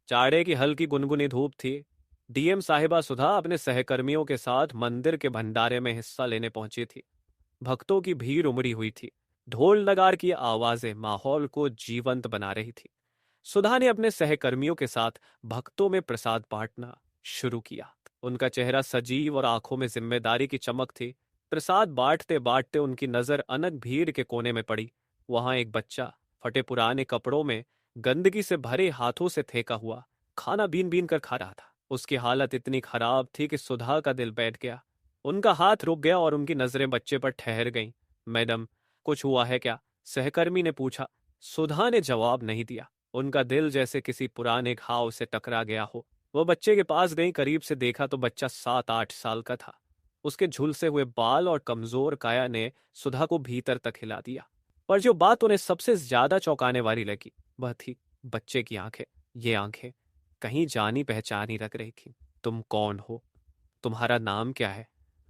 जाड़े की हल्की गुनगुनी धूप थी। डीएम साहिबा सुधा अपने सहकर्मियों के साथ मंदिर के भंडारे में हिस्सा लेने पहुंची थी। भक्तों की भीड़ उमड़ी हुई थी। ढोल नगार की आवाजें माहौल को जीवंत बना रही थी। सुधा ने अपने सहकर्मियों के साथ भक्तों में प्रसाद बांटना शुरू किया। उनका चेहरा सजीव और आंखों में जिम्मेदारी की चमक थी। प्रसाद बांटते बांटते उनकी नजर अनक भीड़ के कोने में पड़ी। वहां एक बच्चा फटे पुराने कपड़ों में गंदगी से भरे हाथों से फेंका हुआ खाना बीन बीन कर खा रहा था। उसकी हालत इतनी खराब थी कि सुधा का दिल बैठ गया। उनका हाथ रुक गया और उनकी नजरें बच्चे पर ठहर गईं। मैडम, कुछ हुआ है क्या? सहकर्मी ने पूछा। सुधा ने जवाब नहीं दिया। उनका दिल जैसे किसी पुराने घाव से टकरा गया हो। वो बच्चे के पास गई, करीब से देखा तो बच्चा 7-8 साल का था। उसके झुलसे हुए बाल और कमजोर काया ने सुधा को भीतर तक हिला दिया। पर जो बात उन्हें सबसे ज्यादा चौंकाने वाली लगी वह थी बच्चे की आंखें। ये आंखें कहीं जानी पहचानी लग रही थी। तुम कौन हो? तुम्हारा नाम क्या है?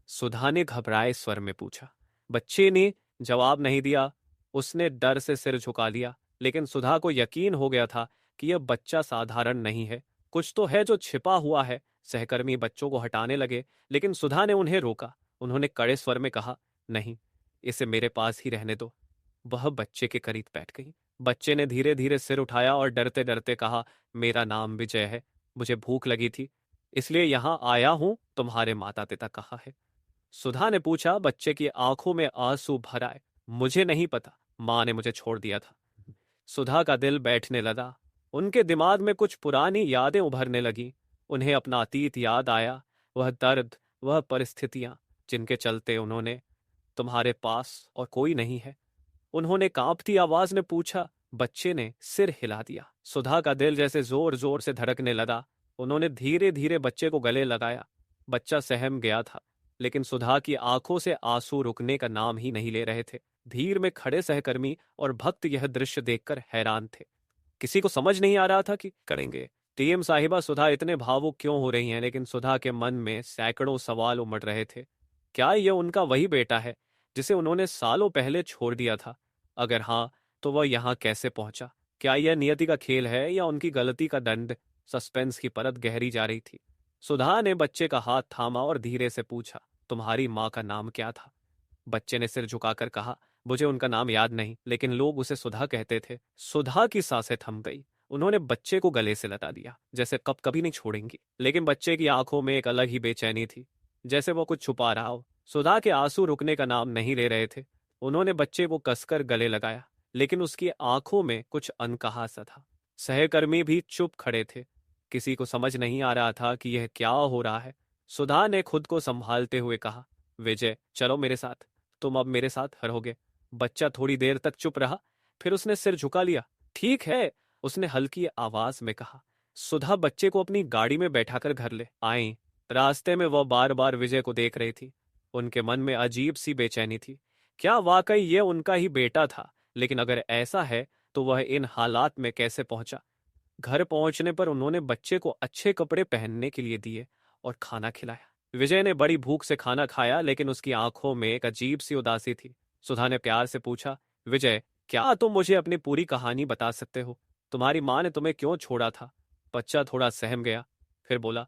सुधा ने घबराए स्वर में पूछा। बच्चे ने जवाब नहीं दिया। उसने डर से सिर झुका लिया। लेकिन सुधा को यकीन हो गया था कि यह बच्चा साधारण नहीं है। कुछ तो है जो छिपा हुआ है। सहकर्मी बच्चों को हटाने लगे, लेकिन सुधा ने उन्हें रोका। उन्होंने कड़े स्वर में कहा, नहीं, इसे मेरे पास ही रहने दो। वह बच्चे के करीब बैठ गई। बच्चे ने धीरे धीरे सिर उठाया और डरते डरते कहा, मेरा नाम विजय है। मुझे भूख लगी थी, इसलिए यहां आया हूं। तुम्हारे माता पिता कहाँ है? सुधा ने पूछा। बच्चे की आंखों में आंसू भर आए। मुझे नहीं पता, मां ने मुझे छोड़ दिया था। सुधा का दिल बैठने लगा। उनके दिमाग में कुछ पुरानी यादें उभरने लगी। उन्हें अपना अतीत याद आया, वह दर्द, वह परिस्थितियां जिनके चलते उन्होंने। तुम्हारे पास और कोई नहीं है? उन्होंने कांपती आवाज में पूछा। बच्चे ने सिर हिला दिया। सुधा का दिल जैसे जोर जोर से धड़कने लगा। उन्होंने धीरे धीरे बच्चे को गले लगाया। बच्चा सहम गया था, लेकिन सुधा की आंखों से आंसू रुकने का नाम ही नहीं ले रहे थे। भीड़ में खड़े सहकर्मी और भक्त यह दृश्य देखकर हैरान थे। किसी को समझ नहीं आ रहा था कि करेंगे। टीएम साहिबा सुधा इतने भावुक क्यों हो रही हैं, लेकिन सुधा के मन में सैकड़ों सवाल उमड़ रहे थे। क्या यह उनका वही बेटा है जिसे उन्होंने सालों पहले छोड़ दिया था? अगर हाँ, तो वह यहाँ कैसे पहुंचा? क्या यह नियति का खेल है या उनकी गलती का दंड? सस्पेंस की परत गहरी जा रही थी। सुधा ने बच्चे का हाथ थामा और धीरे से पूछा, तुम्हारी माँ का नाम क्या था? बच्चे ने सिर झुकाकर कहा, मुझे उनका नाम याद नहीं, लेकिन लोग उसे सुधा कहते थे। सुधा की सांसें थम गई। उन्होंने बच्चे को गले से लगा दिया, जैसे कब कभी नहीं छोड़ेंगी। लेकिन बच्चे की आंखों में एक अलग ही बेचैनी थी, जैसे वो कुछ छुपा रहा हो। सुधा के आंसू रुकने का नाम नहीं ले रहे थे। उन्होंने बच्चे को कसकर गले लगाया, लेकिन उसकी आंखों में कुछ अनकहा सा था। सहकर्मी भी चुप खड़े थे। किसी को समझ नहीं आ रहा था कि यह क्या हो रहा है। सुधा ने खुद को संभालते हुए कहा, विजय, चलो मेरे साथ। तुम अब मेरे साथ रहोगे। बच्चा थोड़ी देर तक चुप रहा, फिर उसने सिर झुका लिया। ठीक है, उसने हल्की आवाज में कहा। सुधा बच्चे को अपनी गाड़ी में बैठाकर घर ले आई। रास्ते में वह बार बार विजय को देख रही थी। उनके मन में अजीब सी बेचैनी थी। क्या वाकई ये उनका ही बेटा था? लेकिन अगर ऐसा है तो वह इन हालात में कैसे पहुंचा? घर पहुंचने पर उन्होंने बच्चे को अच्छे कपड़े पहनने के लिए दिए और खाना खिलाया। विजय ने बड़ी भूख से खाना खाया, लेकिन उसकी आंखों में एक अजीब सी उदासी थी। सुधा ने प्यार से पूछा, विजय, क्या तुम मुझे अपनी पूरी कहानी बता सकते हो? तुम्हारी माँ ने तुम्हें क्यों छोड़ा था? बच्चा थोड़ा सहम गया, फिर बोला,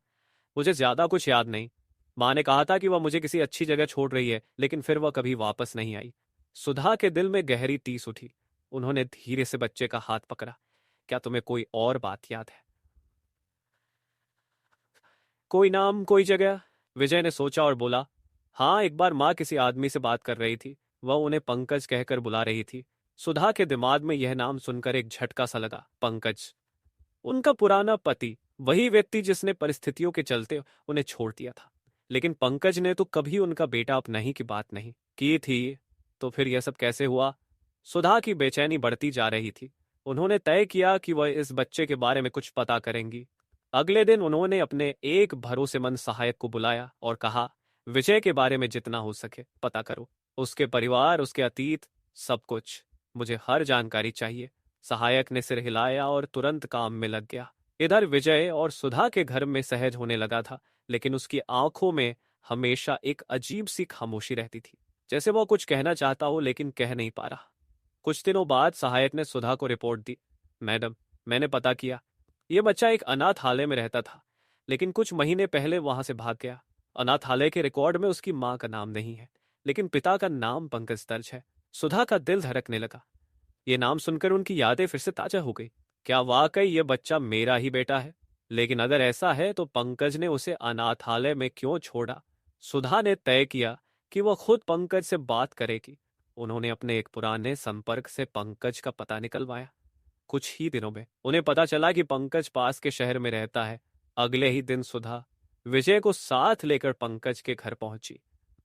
मुझे ज्यादा कुछ याद नहीं। माँ ने कहा था कि वह मुझे किसी अच्छी जगह छोड़ रही है, लेकिन फिर वह कभी वापस नहीं आई। सुधा के दिल में गहरी टीस उठी। उन्होंने धीरे से बच्चे का हाथ पकड़ा। क्या तुम्हें कोई और बात याद है? कोई नाम, कोई जगह? विजय ने सोचा और बोला, हाँ, एक बार माँ किसी आदमी से बात कर रही थी। वह उन्हें पंकज कहकर बुला रही थी। सुधा के दिमाग में यह नाम सुनकर एक झटका सा लगा। पंकज, उनका पुराना पति, वही व्यक्ति जिसने परिस्थितियों के चलते उन्हें छोड़ दिया था। लेकिन पंकज ने तो कभी उनका बेटा अपनाही की बात नहीं की थी। तो फिर यह सब कैसे हुआ? सुधा की बेचैनी बढ़ती जा रही थी। उन्होंने तय किया कि वह इस बच्चे के बारे में कुछ पता करेंगी। अगले दिन उन्होंने अपने एक भरोसेमंद सहायक को बुलाया और कहा, विजय के बारे में जितना हो सके पता करो। उसके परिवार, उसके अतीत, सब कुछ। मुझे हर जानकारी चाहिए। सहायक ने सिर हिलाया और तुरंत काम में लग गया। इधर विजय और सुधा के घर में सहज होने लगा था, लेकिन उसकी आंखों में हमेशा एक अजीब सी खामोशी रहती थी, जैसे वो कुछ कहना चाहता हो लेकिन कह नहीं पा रहा। कुछ दिनों बाद सहायक ने सुधा को रिपोर्ट दी। मैडम, मैंने पता किया। ये बच्चा एक अनाथालय में रहता था, लेकिन कुछ महीने पहले वहां से भाग गया। अनाथालय के रिकॉर्ड में उसकी माँ का नाम नहीं है, लेकिन पिता का नाम पंकज दर्ज है। सुधा का दिल धड़कने लगा। ये नाम सुनकर उनकी यादें फिर से ताजा हो गई। क्या वाकई ये बच्चा मेरा ही बेटा है? लेकिन अगर ऐसा है तो पंकज ने उसे अनाथालय में क्यों छोड़ा? सुधा ने तय किया कि वह खुद पंकज से बात करेगी। उन्होंने अपने एक पुराने संपर्क से पंकज का पता निकलवाया। कुछ ही दिनों में उन्हें पता चला कि पंकज पास के शहर में रहता है। अगले ही दिन सुधा विजय को साथ लेकर पंकज के घर पहुंची।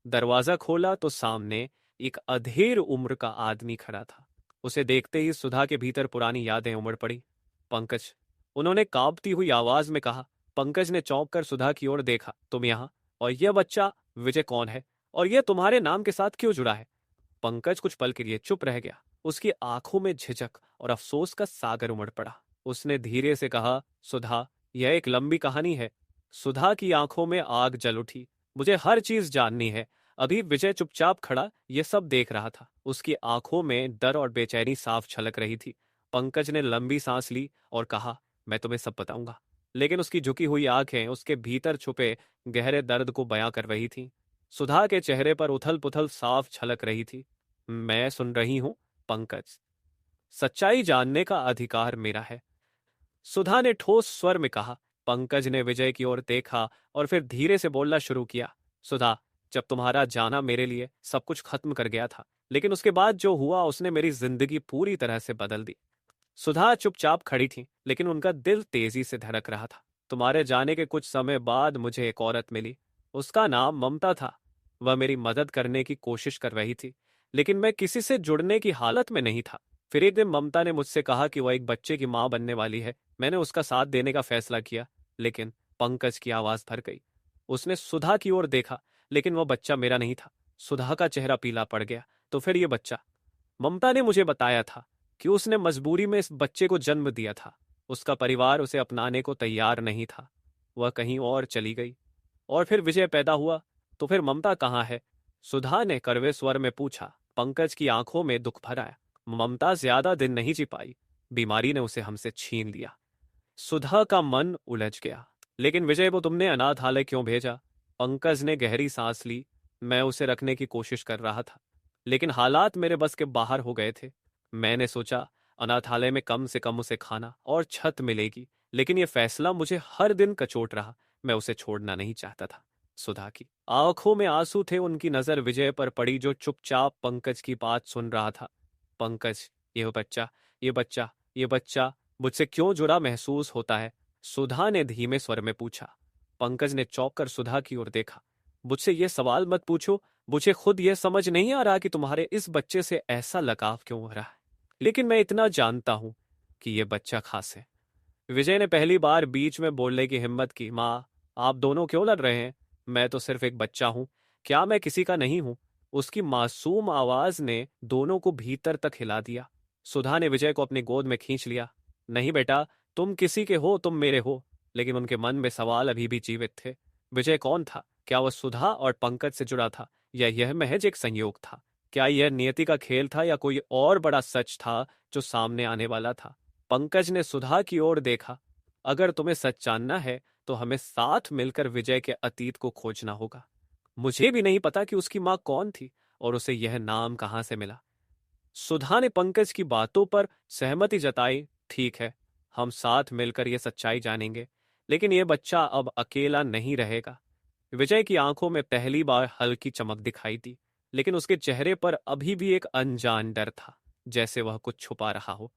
दरवाजा खोला तो सामने एक अधेड़ उम्र का आदमी खड़ा था। उसे देखते ही सुधा के भीतर पुरानी यादें उमड़ पड़ी। पंकज, उन्होंने कांपती हुई आवाज में कहा। पंकज ने चौंक कर सुधा की ओर देखा। तुम यहाँ? और यह बच्चा विजय कौन है? और यह तुम्हारे नाम के साथ क्यों जुड़ा है? पंकज कुछ पल के लिए चुप रह गया। उसकी आंखों में झिझक और अफसोस का सागर उमड़ पड़ा। उसने धीरे से कहा, सुधा, यह एक लंबी कहानी है। सुधा की आंखों में आग जल उठी। मुझे हर चीज जाननी है। अभी विजय चुपचाप खड़ा ये सब देख रहा था। उसकी आंखों में डर और बेचैनी साफ झलक रही थी। पंकज ने लंबी सांस ली और कहा, मैं तुम्हें सब बताऊंगा। लेकिन उसकी झुकी हुई आंखें उसके भीतर छुपे गहरे दर्द को बयां कर रही थीं। सुधा के चेहरे पर उथल पुथल साफ झलक रही थी। मैं सुन रही हूं पंकज, सच्चाई जानने का अधिकार मेरा है, सुधा ने ठोस स्वर में कहा। पंकज ने विजय की ओर देखा और फिर धीरे से बोलना शुरू किया। सुधा, जब तुम्हारा जाना मेरे लिए सब कुछ खत्म कर गया था, लेकिन उसके बाद जो हुआ उसने मेरी जिंदगी पूरी तरह से बदल दी। सुधा चुपचाप खड़ी थी, लेकिन उनका दिल तेजी से धड़क रहा था। तुम्हारे जाने के कुछ समय बाद मुझे एक औरत मिली। उसका नाम ममता था। वह मेरी मदद करने की कोशिश कर रही थी, लेकिन मैं किसी से जुड़ने की हालत में नहीं था। फिर एक दिन ममता ने मुझसे कहा कि वह एक बच्चे की मां बनने वाली है। मैंने उसका साथ देने का फैसला किया, लेकिन पंकज की आवाज भर गई। उसने सुधा की ओर देखा, लेकिन वह बच्चा मेरा नहीं था। सुधा का चेहरा पीला पड़ गया। तो फिर ये बच्चा? ममता ने मुझे बताया था कि उसने मजबूरी में इस बच्चे को जन्म दिया था। उसका परिवार उसे अपनाने को तैयार नहीं था। वह कहीं और चली गई। और फिर विजय पैदा हुआ। तो फिर ममता कहाँ है? सुधा ने कड़वे स्वर में पूछा। पंकज की आंखों में दुख भर आया। ममता ज्यादा दिन नहीं जी पाई। बीमारी ने उसे हमसे छीन लिया। सुधा का मन उलझ गया। लेकिन विजय को तुमने अनाथालय क्यों भेजा? पंकज ने गहरी सांस ली। मैं उसे रखने की कोशिश कर रहा था, लेकिन हालात मेरे बस के बाहर हो गए थे। मैंने सोचा अनाथालय में कम से कम उसे खाना और छत मिलेगी, लेकिन यह फैसला मुझे हर दिन कचोट रहा। मैं उसे छोड़ना नहीं चाहता था। सुधा की आंखों में आंसू थे। उनकी नजर विजय पर पड़ी, जो चुपचाप पंकज की बात सुन रहा था। पंकज, ये बच्चा, ये बच्चा, ये बच्चा मुझसे क्यों जुड़ा महसूस होता है? सुधा ने धीमे स्वर में पूछा। पंकज ने चौंक कर सुधा की ओर देखा। मुझसे ये सवाल मत पूछो। मुझे खुद यह समझ नहीं आ रहा कि तुम्हारे इस बच्चे से ऐसा लगाव क्यों हो रहा है, लेकिन मैं इतना जानता हूं कि यह बच्चा खास है। विजय ने पहली बार बीच में बोलने की हिम्मत की। माँ, आप दोनों क्यों लड़ रहे हैं? मैं तो सिर्फ एक बच्चा हूं। क्या मैं किसी का नहीं हूं? उसकी मासूम आवाज ने दोनों को भीतर तक हिला दिया। सुधा ने विजय को अपनी गोद में खींच लिया। नहीं बेटा, तुम किसी के हो, तुम मेरे हो। लेकिन उनके मन में सवाल अभी भी जीवित थे। विजय कौन था? क्या वह सुधा और पंकज से जुड़ा था, या यह महज एक संयोग था? क्या यह नियति का खेल था, या कोई और बड़ा सच था जो सामने आने वाला था? पंकज ने सुधा की ओर देखा। अगर तुम्हें सच जानना है तो हमें साथ मिलकर विजय के अतीत को खोजना होगा। मुझे भी नहीं पता कि उसकी मां कौन थी और उसे यह नाम कहां से मिला। सुधा ने पंकज की बातों पर सहमति जताई। ठीक है, हम साथ मिलकर यह सच्चाई जानेंगे, लेकिन यह बच्चा अब अकेला नहीं रहेगा। विजय की आंखों में पहली बार हल्की चमक दिखाई दी, लेकिन उसके चेहरे पर अभी भी एक अनजान डर था, जैसे वह कुछ छुपा रहा हो।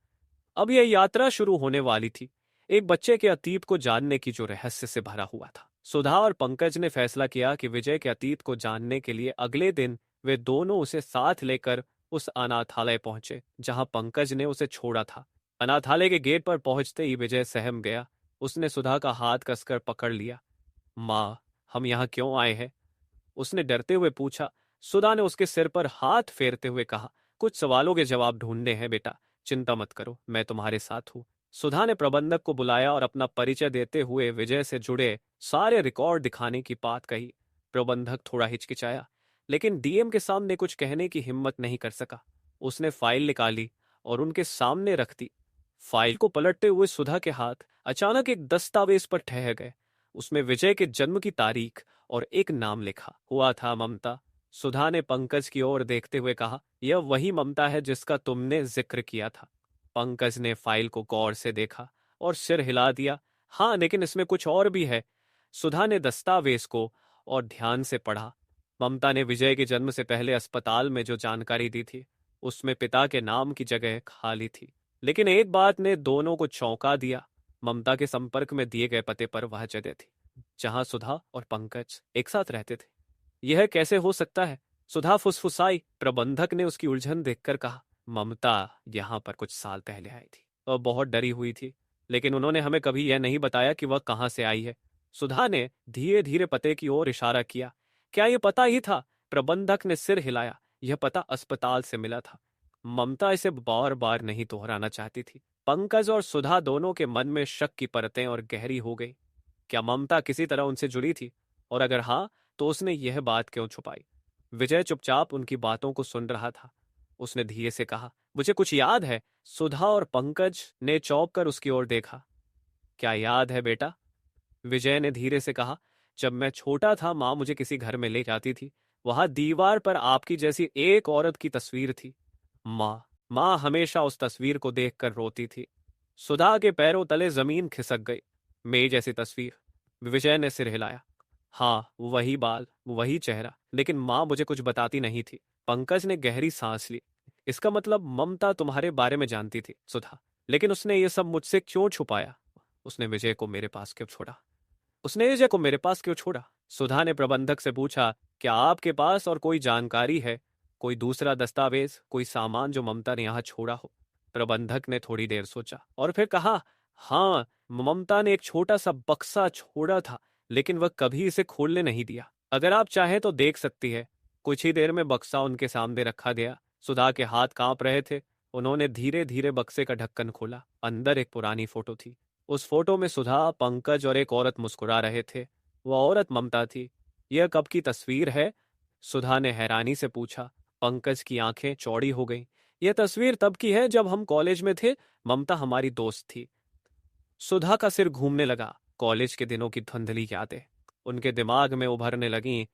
अब यह यात्रा शुरू होने वाली थी, एक बच्चे के अतीत को जानने की, जो रहस्य से भरा हुआ था। सुधा और पंकज ने फैसला किया कि विजय के अतीत को जानने के लिए अगले दिन वे दोनों उसे साथ लेकर उस अनाथालय पहुंचे जहां पंकज ने उसे छोड़ा था। अनाथालय के गेट पर पहुंचते ही विजय सहम गया। उसने सुधा का हाथ कसकर पकड़ लिया। माँ, हम यहाँ क्यों आए हैं? उसने डरते हुए पूछा। सुधा ने उसके सिर पर हाथ फेरते हुए कहा, कुछ सवालों के जवाब ढूंढने हैं बेटा। चिंता मत करो, मैं तुम्हारे साथ हूँ। सुधा ने प्रबंधक को बुलाया और अपना परिचय देते हुए विजय से जुड़े सारे रिकॉर्ड दिखाने की बात कही। प्रबंधक थोड़ा हिचकिचाया, लेकिन डीएम के सामने कुछ कहने की हिम्मत नहीं कर सका। उसने फाइल निकाली और उनके सामने रख दी। फाइल को पलटते हुए सुधा के हाथ अचानक एक दस्तावेज पर ठहर गए। उसमें विजय के जन्म की तारीख और एक नाम लिखा हुआ था, ममता। सुधा ने पंकज की ओर देखते हुए कहा, यह वही ममता है जिसका तुमने जिक्र किया था। पंकज ने फाइल को गौर से देखा और सिर हिला दिया। हाँ, लेकिन इसमें कुछ और भी है। सुधा ने दस्तावेज को और ध्यान से पढ़ा। ममता ने विजय के जन्म से पहले अस्पताल में जो जानकारी दी थी, उसमें पिता के नाम की जगह खाली थी। लेकिन एक बात ने दोनों को चौंका दिया। ममता के संपर्क में दिए गए पते पर वह जगह थी जहां सुधा और पंकज एक साथ रहते थे। यह कैसे हो सकता है? सुधा फुसफुसाई। प्रबंधक ने उसकी उलझन देखकर कहा, ममता यहाँ पर कुछ साल पहले आई थी और बहुत डरी हुई थी, लेकिन उन्होंने हमें कभी यह नहीं बताया कि वह कहाँ से आई है। सुधा ने धीरे धीरे पते की ओर इशारा किया। क्या यह पता ही था? प्रबंधक ने सिर हिलाया। यह पता अस्पताल से मिला था। ममता इसे बार बार नहीं दोहराना चाहती थी। पंकज और सुधा दोनों के मन में शक की परतें और गहरी हो गई। क्या ममता किसी तरह उनसे जुड़ी थी? और अगर हाँ, तो उसने यह बात क्यों छुपाई? विजय चुपचाप उनकी बातों को सुन रहा था। उसने धीरे से कहा, मुझे कुछ याद है। सुधा और पंकज ने चौंक कर उसकी ओर देखा। क्या याद है बेटा? विजय ने धीरे से कहा, जब मैं छोटा था माँ मुझे किसी घर में ले जाती थी। वहां दीवार पर आपकी जैसी एक औरत की तस्वीर थी। माँ हमेशा उस तस्वीर को देखकर रोती थी। सुधा के पैरों तले जमीन खिसक गई। मेरी जैसी तस्वीर? विजय ने सिर हिलाया। हाँ, वही बाल, वही चेहरा, लेकिन माँ मुझे कुछ बताती नहीं थी। पंकज ने गहरी सांस ली। इसका मतलब ममता तुम्हारे बारे में जानती थी, सुधा। लेकिन उसने ये सब मुझसे क्यों छुपाया? उसने विजय को मेरे पास क्यों छोड़ा? उसने विजय को मेरे पास क्यों छोड़ा? सुधा ने प्रबंधक से पूछा, क्या आपके पास और कोई जानकारी है? कोई दूसरा दस्तावेज, कोई सामान जो ममता ने यहाँ छोड़ा हो? प्रबंधक ने थोड़ी देर सोचा और फिर कहा, हाँ, ममता ने एक छोटा सा बक्सा छोड़ा था, लेकिन वह कभी इसे खोलने नहीं दिया। अगर आप चाहें तो देख सकती है। कुछ ही देर में बक्सा उनके सामने रखा गया। सुधा के हाथ कांप रहे थे। उन्होंने धीरे धीरे बक्से का ढक्कन खोला। अंदर एक पुरानी फोटो थी। उस फोटो में सुधा, पंकज और एक औरत मुस्कुरा रहे थे। वह औरत ममता थी। यह कब की तस्वीर है? सुधा ने हैरानी से पूछा। पंकज की आंखें चौड़ी हो गईं। यह तस्वीर तब की है जब हम कॉलेज में थे। ममता हमारी दोस्त थी। सुधा का सिर घूमने लगा। कॉलेज के दिनों की धुंधली यादें उनके दिमाग में उभरने लगीं।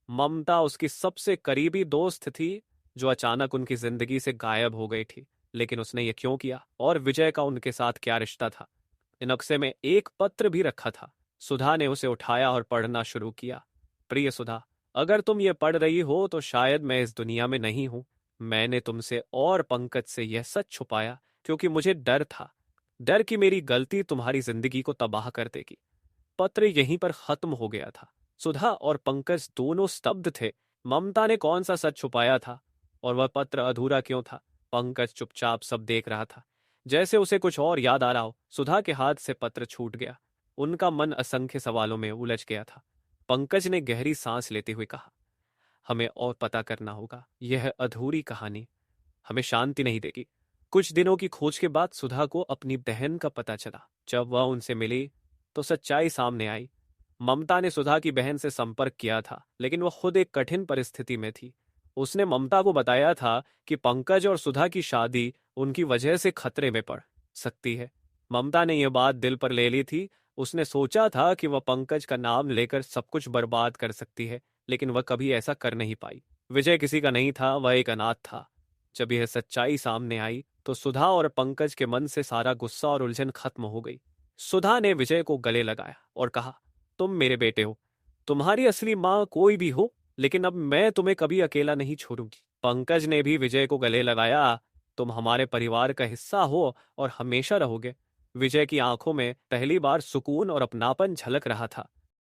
ममता उसकी सबसे करीबी दोस्त थी जो अचानक उनकी जिंदगी से गायब हो गई थी। लेकिन उसने ये क्यों किया? और विजय का उनके साथ क्या रिश्ता था? नक्शे में एक पत्र भी रखा था। सुधा ने उसे उठाया और पढ़ना शुरू किया। प्रिय सुधा, अगर तुम ये पढ़ रही हो तो शायद मैं इस दुनिया में नहीं हूं। मैंने तुमसे और पंकज से यह सच छुपाया क्योंकि मुझे डर था। डर कि मेरी गलती तुम्हारी जिंदगी को तबाह कर देगी। पत्र यहीं पर खत्म हो गया था। सुधा और पंकज दोनों स्तब्ध थे। ममता ने कौन सा सच छुपाया था? और वह पत्र अधूरा क्यों था? पंकज चुपचाप सब देख रहा था, जैसे उसे कुछ और याद आ रहा हो। सुधा के हाथ से पत्र छूट गया। उनका मन असंख्य सवालों में उलझ गया था। पंकज ने गहरी सांस लेते हुए कहा, हमें और पता करना होगा। यह अधूरी कहानी हमें शांति नहीं देगी। कुछ दिनों की खोज के बाद सुधा को अपनी बहन का पता चला। जब वह उनसे मिली तो सच्चाई सामने आई। ममता ने सुधा की बहन से संपर्क किया था, लेकिन वह खुद एक कठिन परिस्थिति में थी। उसने ममता को बताया था कि पंकज और सुधा की शादी उनकी वजह से खतरे में पड़ सकती है। ममता ने यह बात दिल पर ले ली थी। उसने सोचा था कि वह पंकज का नाम लेकर सब कुछ बर्बाद कर सकती है, लेकिन वह कभी ऐसा कर नहीं पाई। विजय किसी का नहीं था, वह एक अनाथ था। जब यह सच्चाई सामने आई तो सुधा और पंकज के मन से सारा गुस्सा और उलझन खत्म हो गई। सुधा ने विजय को गले लगाया और कहा, तुम मेरे बेटे हो। तुम्हारी असली माँ कोई भी हो, लेकिन अब मैं तुम्हें कभी अकेला नहीं छोड़ूंगी। पंकज ने भी विजय को गले लगाया। तुम हमारे परिवार का हिस्सा हो और हमेशा रहोगे। विजय की आंखों में पहली बार सुकून और अपनापन झलक रहा था।